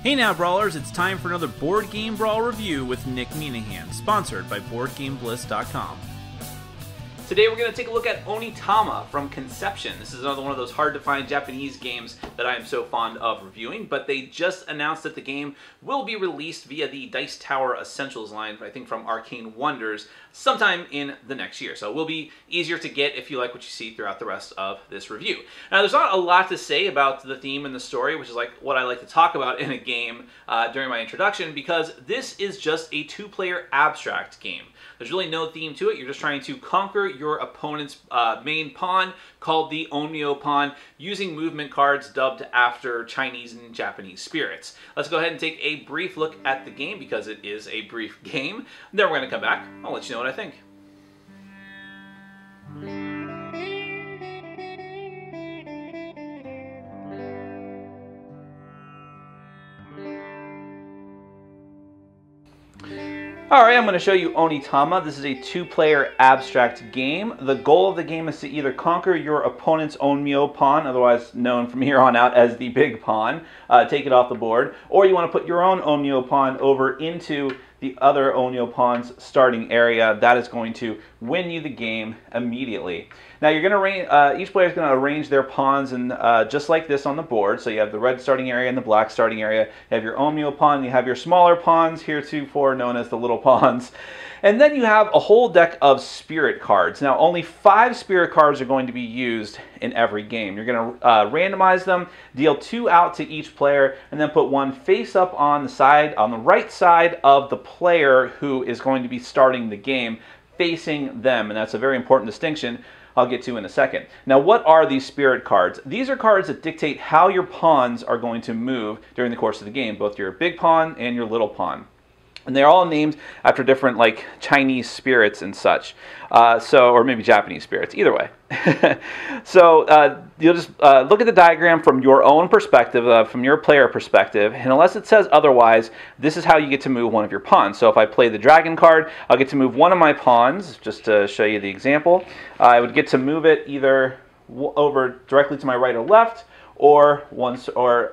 Hey now, Brawlers, it's time for another Board Game Brawl review with Nick Minahan, sponsored by BoardGameBliss.com. Today we're going to take a look at Onitama from Conception. This is another one of those hard-to-find Japanese games that I am so fond of reviewing, but they just announced that the game will be released via the Dice Tower Essentials line, I think from Arcane Wonders, sometime in the next year. So it will be easier to get if you like what you see throughout the rest of this review. Now, there's not a lot to say about the theme and the story, which is like what I like to talk about in a game during my introduction, because this is just a two-player abstract game. There's really no theme to it. You're just trying to conquer your opponent's main pawn, called the Onmyo pawn, using movement cards dubbed after Chinese and Japanese spirits. Let's go ahead and take a brief look at the game, because it is a brief game. Then we're going to come back. I'll let you know what I think. Alright, I'm going to show you Onitama. This is a two-player abstract game. The goal of the game is to either conquer your opponent's Onmyo pawn, otherwise known from here on out as the big pawn, take it off the board, or you want to put your own Onmyo pawn over into the other Onmyo pawn's starting area. That is going to win you the game immediately. Now you're going to each player is going to arrange their pawns in just like this on the board. So you have the red starting area and the black starting area. You have your Onmyo pawn. You have your smaller pawns, heretofore known as the little pawns. And then you have a whole deck of spirit cards. Now only 5 spirit cards are going to be used in every game. You're going to randomize them, deal 2 out to each player, and then put 1 face up on the side, on the right side of the player who is going to be starting the game, facing them. And that's a very important distinction I'll get to in a second. Now, what are these spirit cards? These are cards that dictate how your pawns are going to move during the course of the game, both your big pawn and your little pawn. And they're all named after different, like, Chinese spirits and such. Or maybe Japanese spirits, either way. So you'll just look at the diagram from your own perspective, from your player perspective, and unless it says otherwise, this is how you get to move one of your pawns. So if I play the dragon card, I'll get to move one of my pawns, just to show you the example. I would get to move it either over directly to my right or left, or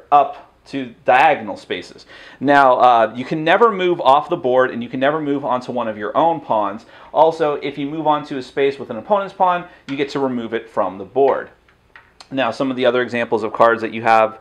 up to diagonal spaces. Now, you can never move off the board, and you can never move onto one of your own pawns. Also, if you move onto a space with an opponent's pawn, you get to remove it from the board. Now, some of the other examples of cards that you have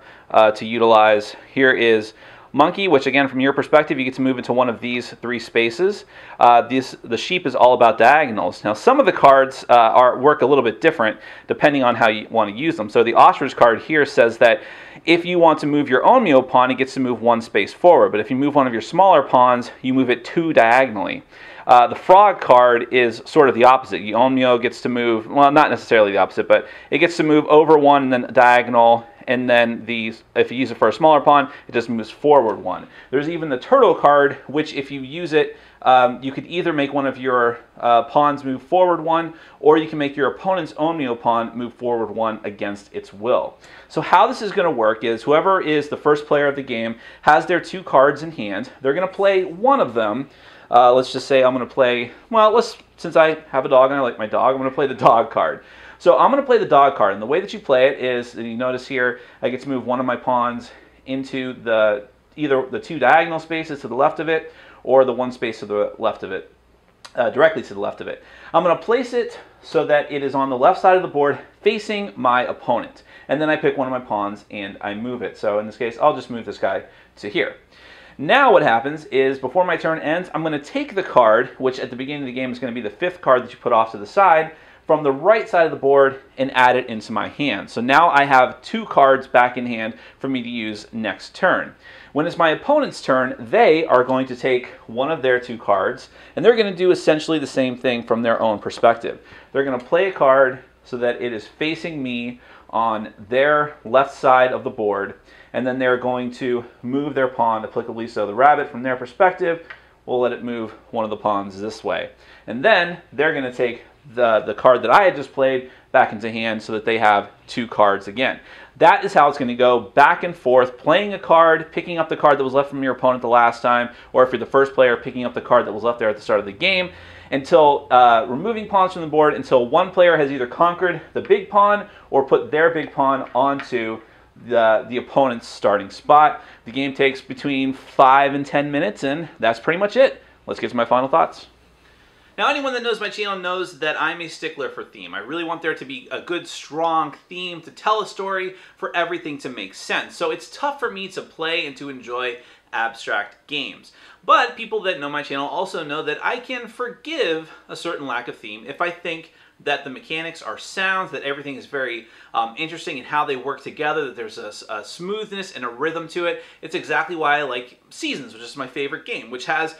to utilize here is Monkey, which again, from your perspective, you get to move into one of these 3 spaces. The sheep is all about diagonals. Now, some of the cards work a little bit different depending on how you want to use them. So the ostrich card here says that if you want to move your Onmyo pawn, it gets to move 1 space forward. But if you move one of your smaller pawns, you move it 2 diagonally. The frog card is sort of the opposite. The Onmyo gets to move, well, not necessarily the opposite, but it gets to move over 1 and then diagonal. And then if you use it for a smaller pawn, it just moves forward 1. There's even the turtle card, which if you use it, you could either make one of your pawns move forward 1, or you can make your opponent's Onmyo pawn move forward 1 against its will. So how this is going to work is whoever is the first player of the game has their 2 cards in hand. They're going to play one of them. Let's just say I'm going to play, well, since I have a dog and I like my dog, I'm going to play the dog card. So I'm going to play the dog card, and the way that you play it is, you notice here, I get to move one of my pawns into either the 2 diagonal spaces to the left of it, or the 1 space to the left of it, directly to the left of it. I'm going to place it so that it is on the left side of the board, facing my opponent. And then I pick one of my pawns and I move it. So in this case, I'll just move this guy to here. Now what happens is, before my turn ends, I'm going to take the card, which at the beginning of the game is going to be the 5th card that you put off to the side, from the right side of the board and add it into my hand. So now I have 2 cards back in hand for me to use next turn. When it's my opponent's turn, they are going to take one of their 2 cards, and they're going to do essentially the same thing from their own perspective. They're going to play a card so that it is facing me on their left side of the board, and then they're going to move their pawn, applicably so the rabbit from their perspective, we'll let it move one of the pawns this way. And then they're going to take the card that I had just played back into hand so that they have 2 cards again. That is how it's going to go back and forth, playing a card, picking up the card that was left from your opponent the last time, or if you're the first player, picking up the card that was left there at the start of the game, until removing pawns from the board until one player has either conquered the big pawn or put their big pawn onto the opponent's starting spot. The game takes between 5 and 10 minutes, and that's pretty much it. Let's get to my final thoughts. Now, anyone that knows my channel knows that I'm a stickler for theme. I really want there to be a good, strong theme to tell a story, for everything to make sense. So it's tough for me to play and to enjoy abstract games. But people that know my channel also know that I can forgive a certain lack of theme if I think that the mechanics are sound, that everything is very interesting in how they work together, that there's a smoothness and a rhythm to it. It's exactly why I like Seasons, which is my favorite game, which has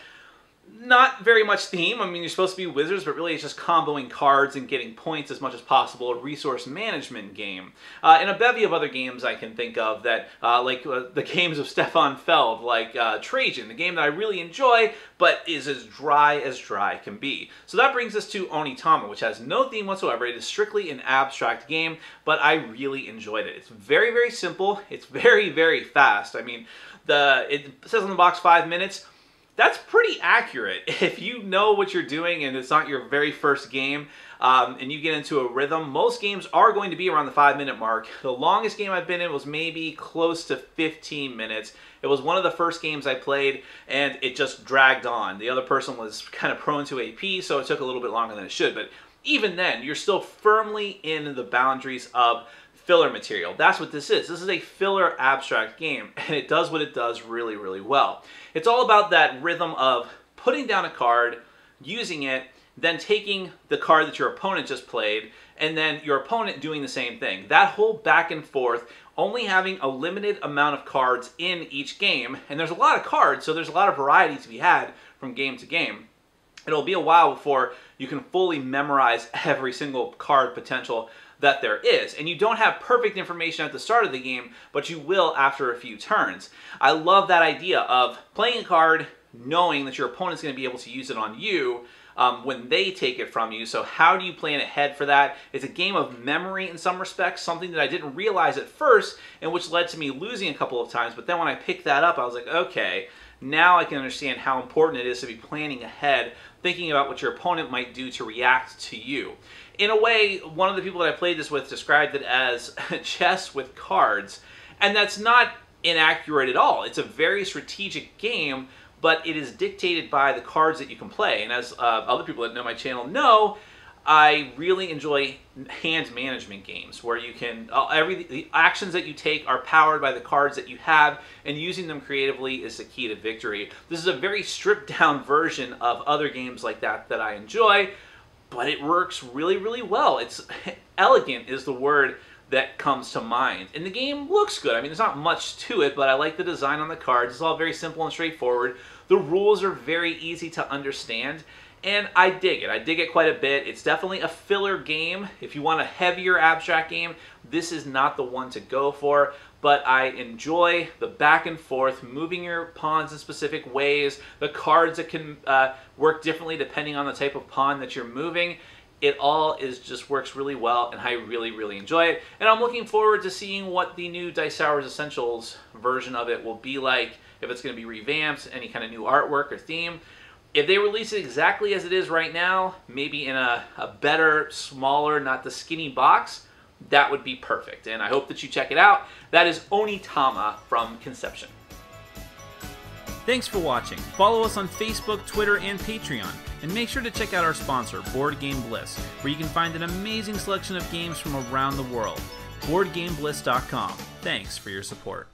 not very much theme. I mean, you're supposed to be wizards, but really it's just comboing cards and getting points as much as possible, a resource management game. And a bevy of other games I can think of that, like the games of Stefan Feld, like Trajan, the game that I really enjoy, but is as dry can be. So that brings us to Onitama, which has no theme whatsoever. It is strictly an abstract game, but I really enjoyed it. It's very, very simple. It's very, very fast. I mean, it says on the box 5 minutes. That's pretty accurate. If you know what you're doing and it's not your very first game and you get into a rhythm, most games are going to be around the 5-minute mark. The longest game I've been in was maybe close to 15 minutes. It was one of the first games I played and it just dragged on. The other person was kind of prone to AP, so it took a little bit longer than it should. But even then, you're still firmly in the boundaries of filler material. That's what this is. This is a filler abstract game, and it does what it does really, really well. It's all about that rhythm of putting down a card, using it, then taking the card that your opponent just played, and then your opponent doing the same thing. That whole back and forth, only having a limited amount of cards in each game, and there's a lot of cards, so there's a lot of variety to be had from game to game. It'll be a while before you can fully memorize every single card potential that there is. And you don't have perfect information at the start of the game, but you will after a few turns. I love that idea of playing a card, knowing that your opponent's going to be able to use it on you when they take it from you. So how do you plan ahead for that? It's a game of memory in some respects, something that I didn't realize at first, and which led to me losing a couple of times. But then when I picked that up, I was like, okay, now I can understand how important it is to be planning ahead, thinking about what your opponent might do to react to you. In a way, one of the people that I played this with described it as chess with cards, and that's not inaccurate at all. It's a very strategic game, but it is dictated by the cards that you can play. And as other people that know my channel know, I really enjoy hand management games where you can, the actions that you take are powered by the cards that you have, and using them creatively is the key to victory. This is a very stripped down version of other games like that that I enjoy, but it works really, really well. It's elegant is the word that comes to mind. And the game looks good. I mean, there's not much to it, but I like the design on the cards. It's all very simple and straightforward. The rules are very easy to understand, and I dig it. I dig it quite a bit. It's definitely a filler game. If you want a heavier abstract game, this is not the one to go for, but I enjoy the back and forth, moving your pawns in specific ways, the cards that can work differently depending on the type of pawn that you're moving. It all just works really well, and I really, really enjoy it. And I'm looking forward to seeing what the new Dice Towers Essentials version of it will be like, if it's going to be revamped, any kind of new artwork or theme. If they release it exactly as it is right now, maybe in a better, smaller, not the skinny box, that would be perfect. And I hope that you check it out. That is Onitama from Conception. Thanks for watching. Follow us on Facebook, Twitter, and Patreon. And make sure to check out our sponsor, Board Game Bliss, where you can find an amazing selection of games from around the world. BoardGameBliss.com. Thanks for your support.